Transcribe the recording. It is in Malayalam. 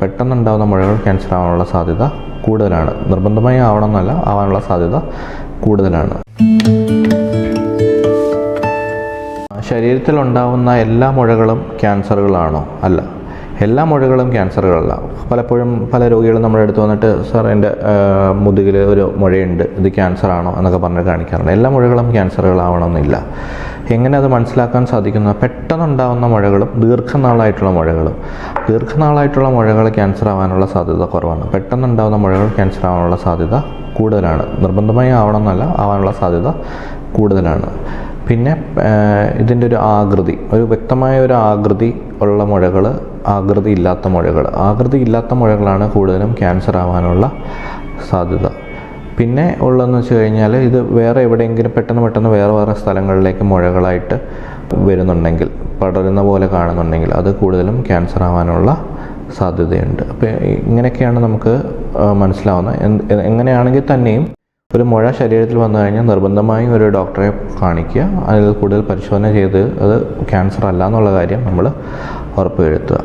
പെട്ടെന്നുണ്ടാകുന്ന മുഴകൾ ക്യാൻസർ ആവാനുള്ള സാധ്യത കൂടുതലാണ്. നിർബന്ധമായി ആവണമെന്നല്ല, ആവാനുള്ള സാധ്യത കൂടുതലാണ്. ശരീരത്തിലുണ്ടാവുന്ന എല്ലാ മുഴകളും ക്യാൻസറുകളാണോ? അല്ല, എല്ലാ മുഴകളും ക്യാൻസറുകളല്ല. പലപ്പോഴും പല രോഗികളും നമ്മുടെ അടുത്ത് വന്നിട്ട് സാർ എൻ്റെ മുതുകിൽ ഒരു മുഴയുണ്ട്, ഇത് ക്യാൻസറാണോ എന്നൊക്കെ പറഞ്ഞ് കാണിക്കാറുണ്ട്. എല്ലാ മുഴകളും ക്യാൻസറുകളാവണമെന്നില്ല. എങ്ങനെ അത് മനസ്സിലാക്കാൻ സാധിക്കുന്ന? പെട്ടെന്നുണ്ടാകുന്ന മുഴകളും ദീർഘനാളായിട്ടുള്ള മുഴകൾ ക്യാൻസർ ആവാനുള്ള സാധ്യത കുറവാണ്. പെട്ടെന്നുണ്ടാകുന്ന മുഴകൾ ക്യാൻസർ ആവാനുള്ള സാധ്യത കൂടുതലാണ്. നിർബന്ധമായി ആവണമെന്നല്ല, ആവാനുള്ള സാധ്യത കൂടുതലാണ്. പിന്നെ ഇതിൻ്റെ ഒരു ആകൃതി, ഒരു വ്യക്തമായ ഒരു ആകൃതി ഉള്ള മുഴകൾ, ആകൃതി ഇല്ലാത്ത മുഴകളാണ് കൂടുതലും ക്യാൻസർ ആവാനുള്ള സാധ്യത. പിന്നെ ഉള്ളതെന്ന് വെച്ച് കഴിഞ്ഞാൽ, ഇത് വേറെ എവിടെയെങ്കിലും പെട്ടെന്ന് വേറെ സ്ഥലങ്ങളിലേക്ക് മുഴകളായിട്ട് വരുന്നുണ്ടെങ്കിൽ, പടരുന്ന പോലെ കാണുന്നുണ്ടെങ്കിൽ, അത് കൂടുതലും ക്യാൻസർ ആവാനുള്ള സാധ്യതയുണ്ട്. അപ്പോൾ ഇങ്ങനെയൊക്കെയാണ് നമുക്ക് മനസ്സിലാവുന്നത്. എങ്ങനെയാണെങ്കിൽ തന്നെയും ഒരു മുഴ ശരീരത്തിൽ വന്നു കഴിഞ്ഞാൽ നിർബന്ധമായും ഒരു ഡോക്ടറെ കാണിക്കുക. അതിൽ കൂടുതൽ പരിശോധന ചെയ്ത് അത് ക്യാൻസർ അല്ല എന്നുള്ള കാര്യം നമ്മൾ ഉറപ്പുവരുത്തുക.